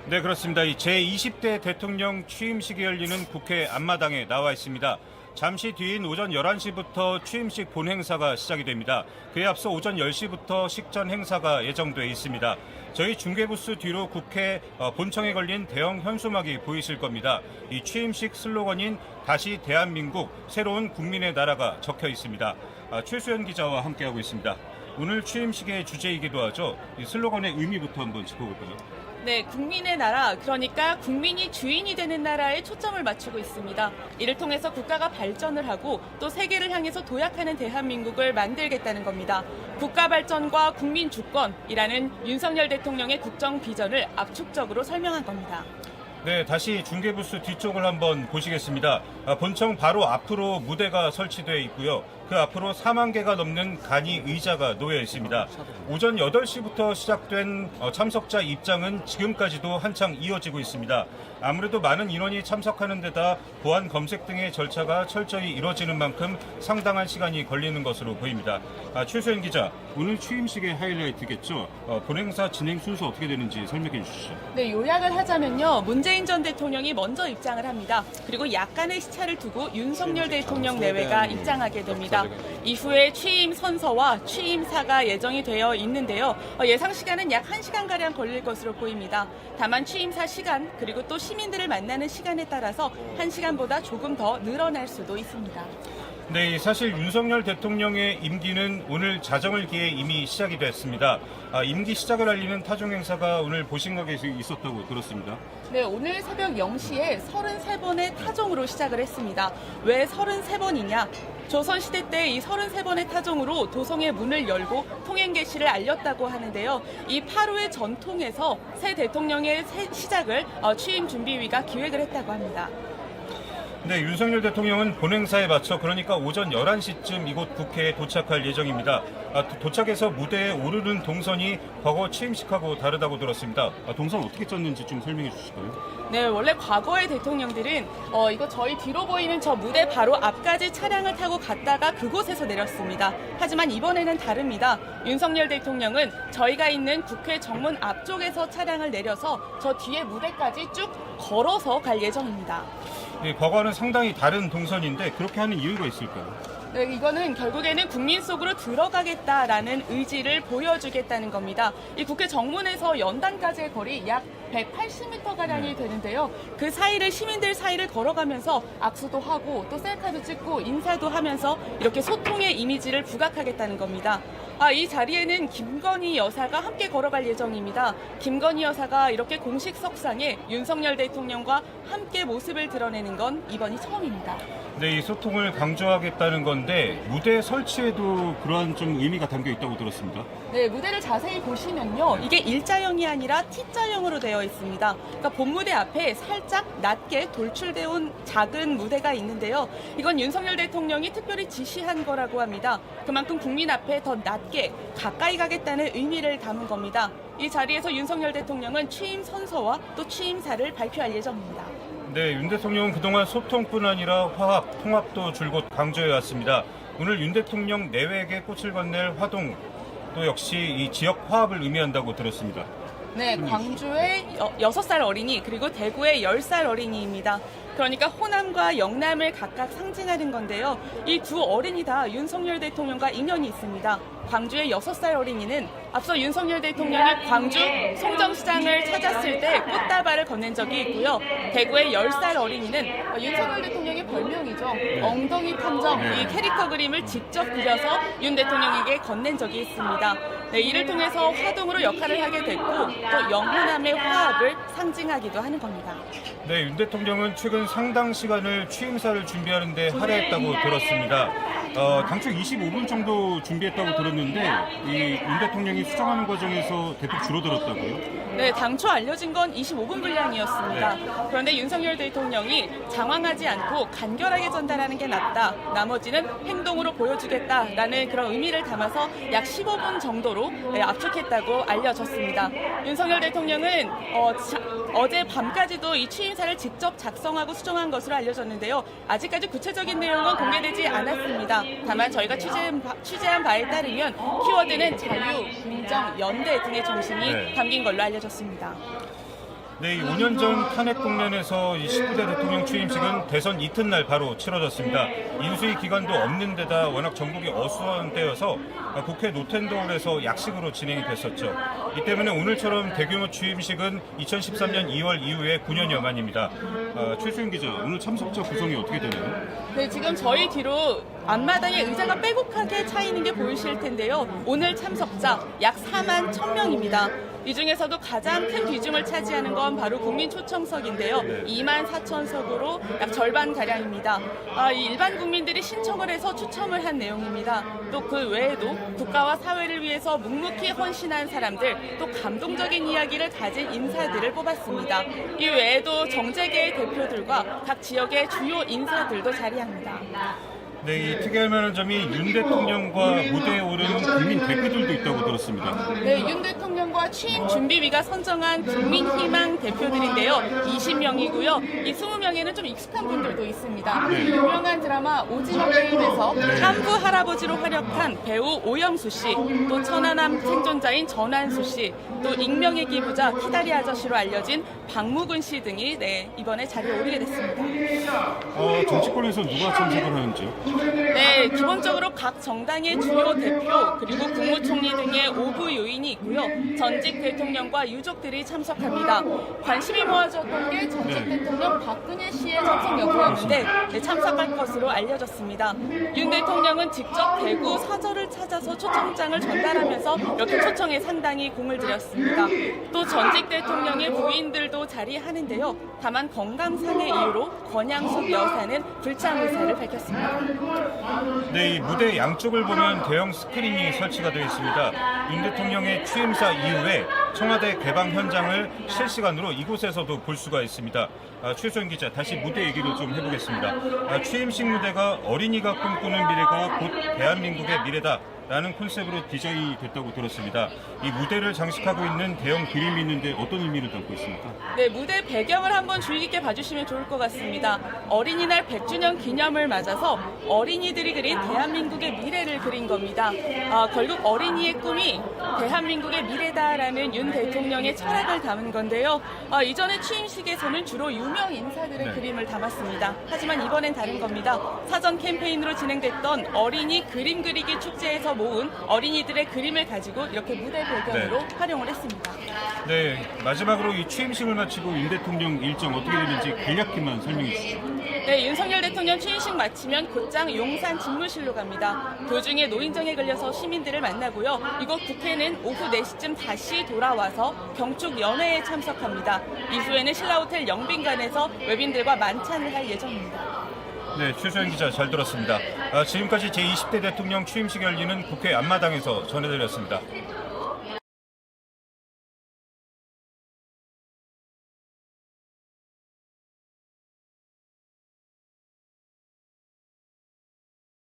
네, 그렇습니다. 이 제20대 대통령 취임식이 열리는 국회 앞마당에 나와 있습니다. 잠시 뒤인 오전 11시부터 취임식 본행사가 시작이 됩니다. 그에 앞서 오전 10시부터 식전 행사가 예정돼 있습니다. 저희 중계부스 뒤로 국회 본청에 걸린 대형 현수막이 보이실 겁니다. 이 취임식 슬로건인 다시 대한민국 새로운 국민의 나라가 적혀 있습니다. 최수연 기자와 함께하고 있습니다. 오늘 취임식의 주제이기도 하죠. 이 슬로건의 의미부터 한번 짚어볼까요? 네, 국민의 나라, 그러니까 국민이 주인이 되는 나라에 초점을 맞추고 있습니다. 이를 통해서 국가가 발전을 하고 또 세계를 향해서 도약하는 대한민국을 만들겠다는 겁니다. 국가 발전과 국민 주권이라는 윤석열 대통령의 국정 비전을 압축적으로 설명한 겁니다. 네, 다시 중계부스 뒤쪽을 한번 보시겠습니다. 본청 바로 앞으로 무대가 설치되어 있고요. 그 앞으로 4만 개가 넘는 간이 의자가 놓여 있습니다. 오전 8시부터 시작된 참석자 입장은 지금까지도 한창 이어지고 있습니다. 아무래도 많은 인원이 참석하는 데다 보안 검색 등의 절차가 철저히 이뤄지는 만큼 상당한 시간이 걸리는 것으로 보입니다. 최수연 기자, 오늘 취임식의 하이라이트겠죠? 본행사 진행 순서 어떻게 되는지 설명해 주시죠. 네, 요약을 하자면요. 문재인 전 대통령이 먼저 입장을 합니다. 그리고 약간의 시차를 두고 윤석열 대통령 내외가 입장하게 됩니다. 이후에 취임 선서와 취임사가 예정이 되어 있는데요. 예상 시간은 약 1시간가량 걸릴 것으로 보입니다. 다만 취임사 시간 그리고 또 시민들을 만나는 시간에 따라서 1시간보다 조금 더 늘어날 수도 있습니다. 네, 사실 윤석열 대통령의 임기는 오늘 자정을 기해 이미 시작이 됐습니다. 임기 시작을 알리는 타종 행사가 오늘 보신각에서 있었다고 들었습니다. 네, 오늘 새벽 0시에 33번의 타종으로 시작을 했습니다. 왜 33번이냐? 조선시대 때 이 33번의 타종으로 도성의 문을 열고 통행 개시를 알렸다고 하는데요. 이 8호의 전통에서 새 대통령의 시작을 취임 준비위가 기획을 했다고 합니다. 네, 윤석열 대통령은 본행사에 맞춰 그러니까 오전 11시쯤 이곳 국회에 도착할 예정입니다. 도착해서 무대에 오르는 동선이 과거 취임식하고 다르다고 들었습니다. 동선 어떻게 짰는지 좀 설명해 주실까요? 네, 원래 과거의 대통령들은 이거 저희 뒤로 보이는 저 무대 바로 앞까지 차량을 타고 갔다가 그곳에서 내렸습니다. 하지만 이번에는 다릅니다. 윤석열 대통령은 저희가 있는 국회 정문 앞쪽에서 차량을 내려서 저 뒤에 무대까지 쭉 걸어서 갈 예정입니다. 네, 과거와는 상당히 다른 동선인데 그렇게 하는 이유가 있을까요? 네, 이거는 결국에는 국민 속으로 들어가겠다라는 의지를 보여주겠다는 겁니다. 이 국회 정문에서 연단까지의 거리 약 180m가량이 되는데요. 그 사이를 시민들 사이를 걸어가면서 악수도 하고 또 셀카도 찍고 인사도 하면서 이렇게 소통의 이미지를 부각하겠다는 겁니다. 이 자리에는 김건희 여사가 함께 걸어갈 예정입니다. 김건희 여사가 이렇게 공식 석상에 윤석열 대통령과 함께 모습을 드러내는 건 이번이 처음입니다. 네, 이 소통을 강조하겠다는 건데 무대 설치에도 그러한 좀 의미가 담겨 있다고 들었습니다. 네, 무대를 자세히 보시면요. 이게 일자형이 아니라 T자형으로 되어 있습니다. 그러니까 본무대 앞에 살짝 낮게 돌출되어 온 작은 무대가 있는데요. 이건 윤석열 대통령이 특별히 지시한 거라고 합니다. 그만큼 국민 앞에 더 낮게 가까이 가겠다는 의미를 담은 겁니다. 이 자리에서 윤석열 대통령은 취임 선서와 또 취임사를 발표할 예정입니다. 네, 윤 대통령은 그동안 소통뿐 아니라 화합, 통합도 줄곧 강조해왔습니다. 오늘 윤 대통령 내외에게 꽃을 건넬 화동 또 역시 이 지역 화합을 의미한다고 들었습니다. 네, 광주의 6살 어린이 그리고 대구의 10살 어린이입니다. 그러니까 호남과 영남을 각각 상징하는 건데요. 이 두 어린이 다 윤석열 대통령과 인연이 있습니다. 광주의 6살 어린이는 앞서 윤석열 대통령이 광주 송정시장을 찾았을 때 꽃다발을 건넨 적이 있고요. 대구의 10살 어린이는 윤석열 대통령의 별명이죠. 엉덩이 탐정 이 캐릭터 그림을 직접 그려서 윤 대통령에게 건넨 적이 있습니다. 네, 이를 통해서 화동으로 역할을 하게 됐고 또 영호남의 화합을 상징하기도 하는 겁니다. 네, 윤 대통령은 최근 상당 시간을 취임사를 준비하는 데 할애했다고 들었습니다. 당초 25분 정도 준비했다고 들었는데 이 윤 대통령이 수정하는 과정에서 대폭 줄어들었다고요? 네, 당초 알려진 건 25분 분량이었습니다. 그런데 윤석열 대통령이 장황하지 않고 간결하게 전달하는 게 낫다. 나머지는 행동으로 보여주겠다라는 그런 의미를 담아서 약 15분 정도로 압축했다고 알려졌습니다. 윤석열 대통령은 어제 밤까지도 이 취임사를 직접 작성하고 수정한 것으로 알려졌는데요. 아직까지 구체적인 내용은 공개되지 않았습니다. 다만 저희가 취재한 바에 따르면 키워드는 자유, 공정, 연대 등의 정신이 담긴 걸로 알려졌습니다. 네, 이 5년 전 탄핵 국면에서 이 19대 대통령 취임식은 대선 이튿날 바로 치러졌습니다. 인수위 기간도 없는 데다 워낙 전국이 어수선한 때여서 국회 노텐동홀에서 약식으로 진행이 됐었죠. 이 때문에 오늘처럼 대규모 취임식은 2013년 2월 이후에 9년여 만입니다. 최수영 기자, 오늘 참석자 구성이 어떻게 되나요? 네, 지금 저희 뒤로 앞마당에 의자가 빼곡하게 차 있는 게 보이실 텐데요. 오늘 참석자 약 4만 1,000명입니다. 이 중에서도 가장 큰 비중을 차지하는 건 바로 국민 초청석인데요. 2만 4천석으로 약 절반가량입니다. 이 일반 국민들이 신청을 해서 추첨을 한 내용입니다. 또 그 외에도 국가와 사회를 위해서 묵묵히 헌신한 사람들, 또 감동적인 이야기를 가진 인사들을 뽑았습니다. 이 외에도 정재계의 대표들과 각 지역의 주요 인사들도 자리합니다. 네, 이 특이할 만한 점이 윤 대통령과 무대에 오르는 국민 대표들도 있다고 들었습니다. 네, 윤 대통령과 취임 준비위가 선정한 국민희망 대표들인데요. 20명이고요. 이 20명에는 좀 익숙한 분들도 있습니다. 유명한 드라마 오징어 게임에서 한부 할아버지로 활약한 배우 오영수 씨, 또 천안함 생존자인 전한수 씨, 또 익명의 기부자 키다리 아저씨로 알려진 박무근 씨 등이 이번에 자리에 오르게 됐습니다. 정치권에서 누가 참석을 하는지요? 네, 기본적으로 각 정당의 주요 대표 그리고 국무총리 등의 5부 요인이 있고요. 전직 대통령과 유족들이 참석합니다. 관심이 모아졌던 게 전직 대통령 박근혜 씨의 참석 여부였는데 참석할 것으로 알려졌습니다. 윤 대통령은 직접 대구 사저를 찾아서 초청장을 전달하면서 이렇게 초청에 상당히 공을 들였습니다. 또 전직 대통령의 부인들도 자리하는데요. 다만 건강상의 이유로 권양숙 여사는 불참 의사를 밝혔습니다. 네, 이 무대 양쪽을 보면 대형 스크린이 설치가 되어 있습니다. 윤 대통령의 취임사 이후에 청와대 개방 현장을 실시간으로 이곳에서도 볼 수가 있습니다. 최소영 기자, 다시 무대 얘기를 좀 해보겠습니다. 취임식 무대가 어린이가 꿈꾸는 미래고 곧 대한민국의 미래다 라는 콘셉트로 디자인이 됐다고 들었습니다. 이 무대를 장식하고 있는 대형 그림이 있는데 어떤 의미를 담고 있습니까? 네, 무대 배경을 한번 주의 깊게 봐주시면 좋을 것 같습니다. 어린이날 100주년 기념을 맞아서 어린이들이 그린 대한민국의 미래를 그린 겁니다. 결국 어린이의 꿈이 대한민국의 미래다라는 윤 대통령의 철학을 담은 건데요. 이전에 취임식에서는 주로 유명 인사들의 그림을 담았습니다. 하지만 이번엔 다른 겁니다. 사전 캠페인으로 진행됐던 어린이 그림 그리기 축제에서 모은 어린이들의 그림을 가지고 이렇게 무대 배경으로 활용을 했습니다. 네, 마지막으로 이 취임식을 마치고 윤 대통령 일정 어떻게 되는지 간략히만 설명해 주시죠. 네, 윤석열 대통령 취임식 마치면 곧장 용산 집무실로 갑니다. 도중에 노인정에 걸려서 시민들을 만나고요. 이곳 국회는 오후 4시쯤 다시 돌아와서 경축 연회에 참석합니다. 이후에는 신라호텔 영빈관에서 외빈들과 만찬을 할 예정입니다. 네, 최소영 기자 잘 들었습니다. 지금까지 제20대 대통령 취임식 열리는 국회 앞마당에서 전해드렸습니다.